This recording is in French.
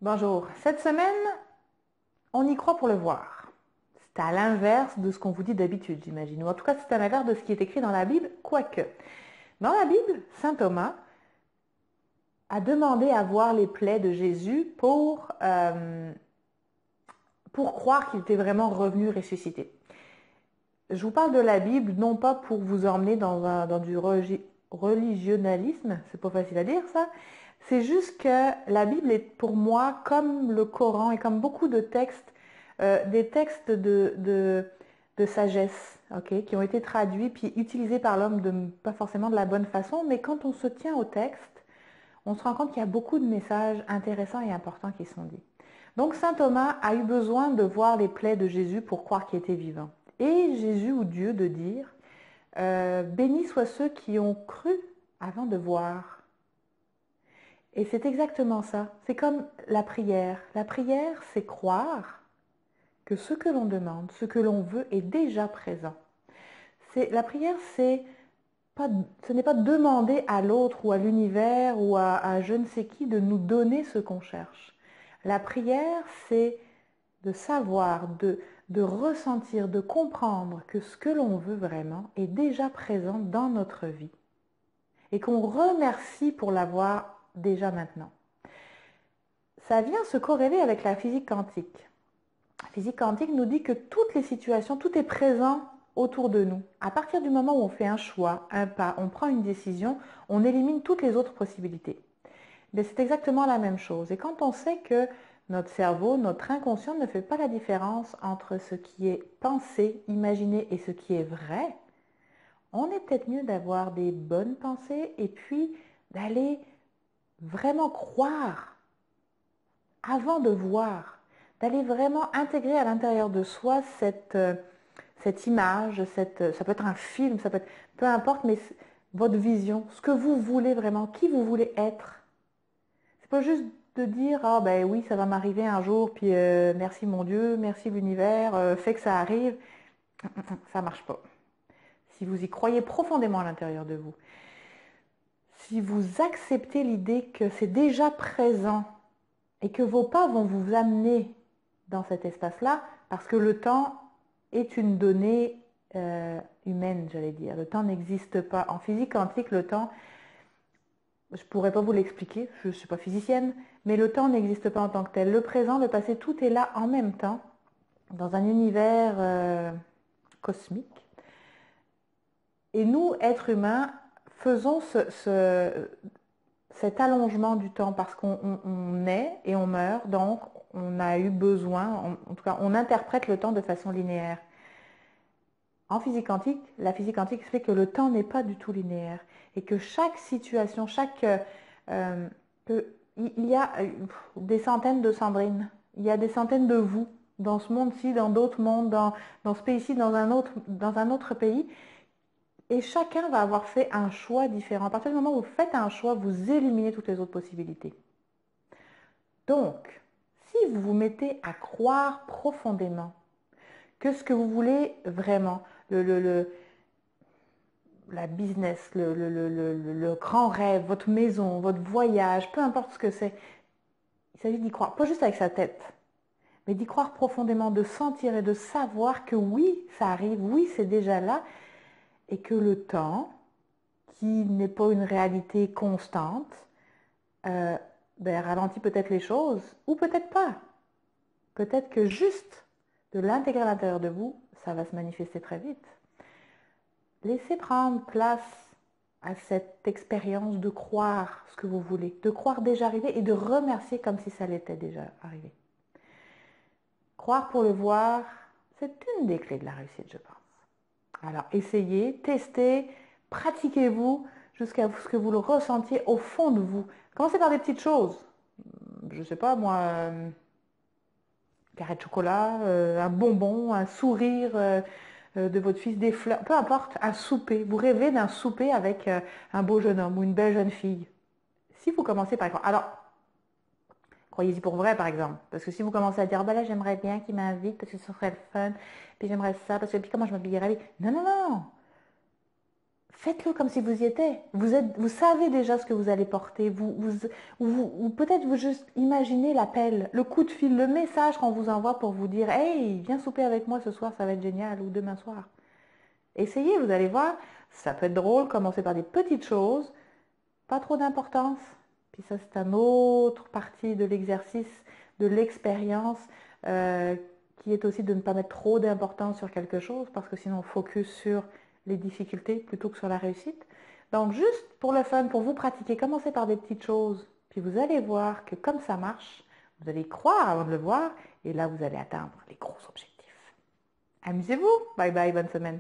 Bonjour. Cette semaine, on y croit pour le voir. C'est à l'inverse de ce qu'on vous dit d'habitude, j'imagine. Ou en tout cas, c'est à l'inverse de ce qui est écrit dans la Bible, quoique. Dans la Bible, saint Thomas a demandé à voir les plaies de Jésus pour croire qu'il était vraiment revenu ressuscité. Je vous parle de la Bible, non pas pour vous emmener dans du religionalisme, c'est pas facile à dire ça, c'est juste que la Bible est pour moi, comme le Coran et comme beaucoup de textes, des textes de sagesse, ok, qui ont été traduits puis utilisés par l'homme pas forcément de la bonne façon, mais quand on se tient au texte, on se rend compte qu'il y a beaucoup de messages intéressants et importants qui sont dits. Donc saint Thomas a eu besoin de voir les plaies de Jésus pour croire qu'il était vivant. Et Jésus ou Dieu de dire, bénis soient ceux qui ont cru avant de voir. Et c'est exactement ça. C'est comme la prière. La prière, c'est croire que ce que l'on demande, ce que l'on veut est déjà présent. La prière, ce n'est pas demander à l'autre ou à l'univers ou à je ne sais qui de nous donner ce qu'on cherche. La prière, c'est de savoir, de ressentir, de comprendre que ce que l'on veut vraiment est déjà présent dans notre vie et qu'on remercie pour l'avoir déjà maintenant. Ça vient se corréler avec la physique quantique. La physique quantique nous dit que toutes les situations, tout est présent autour de nous. À partir du moment où on fait un choix, un pas, on prend une décision, on élimine toutes les autres possibilités. Mais c'est exactement la même chose. Et quand on sait que notre cerveau, notre inconscient ne fait pas la différence entre ce qui est pensé, imaginé et ce qui est vrai, on est peut-être mieux d'avoir des bonnes pensées et puis d'aller vraiment croire avant de voir, d'aller vraiment intégrer à l'intérieur de soi cette image, ça peut être un film, ça peut être, peu importe, mais votre vision, ce que vous voulez vraiment, qui vous voulez être. C'est pas juste de dire, ah ben oui, ça va m'arriver un jour, puis merci mon Dieu, merci l'univers, fait que ça arrive. Ça marche pas. Si vous y croyez profondément à l'intérieur de vous, si vous acceptez l'idée que c'est déjà présent et que vos pas vont vous amener dans cet espace-là, parce que le temps est une donnée humaine, j'allais dire. Le temps n'existe pas. En physique quantique, le temps, je ne pourrais pas vous l'expliquer, je ne suis pas physicienne, mais le temps n'existe pas en tant que tel. Le présent, le passé, tout est là en même temps, dans un univers cosmique. Et nous, êtres humains, faisons cet allongement du temps parce qu'on est et on meurt, donc on a eu besoin, en tout cas, on interprète le temps de façon linéaire. En physique quantique, la physique quantique explique que le temps n'est pas du tout linéaire et que chaque situation, il y a des centaines de Sandrine, il y a des centaines de vous dans ce monde-ci, dans d'autres mondes, dans ce pays-ci, dans un autre pays. Et chacun va avoir fait un choix différent. À partir du moment où vous faites un choix, vous éliminez toutes les autres possibilités. Donc, si vous vous mettez à croire profondément que ce que vous voulez vraiment, la business, le grand rêve, votre maison, votre voyage, peu importe ce que c'est, il s'agit d'y croire, pas juste avec sa tête, mais d'y croire profondément, de sentir et de savoir que oui, ça arrive, oui, c'est déjà là, et que le temps, qui n'est pas une réalité constante, ralentit peut-être les choses, ou peut-être pas. Peut-être que juste de l'intégrer à l'intérieur de vous, ça va se manifester très vite. Laissez prendre place à cette expérience de croire ce que vous voulez, de croire déjà arrivé et de remercier comme si ça l'était déjà arrivé. Croire pour le voir, c'est une des clés de la réussite, je pense. Alors, essayez, testez, pratiquez-vous jusqu'à ce que vous le ressentiez au fond de vous. Commencez par des petites choses. Je ne sais pas, moi, carré de chocolat, un bonbon, un sourire de votre fils, des fleurs, peu importe, un souper. Vous rêvez d'un souper avec un beau jeune homme ou une belle jeune fille. Si vous commencez par exemple, alors, croyez-y pour vrai par exemple, parce que si vous commencez à dire, bah là j'aimerais bien qu'il m'invite parce que ce serait le fun, puis j'aimerais ça, parce que puis comment je m'habillerais. Non, non, non. Faites-le comme si vous y étiez. Vous savez déjà ce que vous allez porter. Ou peut-être vous juste imaginez l'appel, le coup de fil, le message qu'on vous envoie pour vous dire Hey, viens souper avec moi ce soir, ça va être génial, ou demain soir. Essayez, vous allez voir, ça peut être drôle, commencez par des petites choses, pas trop d'importance. Puis ça, c'est une autre partie de l'exercice, de l'expérience, euh, qui est aussi de ne pas mettre trop d'importance sur quelque chose, parce que sinon on focus sur les difficultés plutôt que sur la réussite. Donc juste pour le fun, pour vous pratiquer, commencez par des petites choses, puis vous allez voir que comme ça marche, vous allez y croire avant de le voir, et là vous allez atteindre les gros objectifs. Amusez-vous. Bye bye, bonne semaine.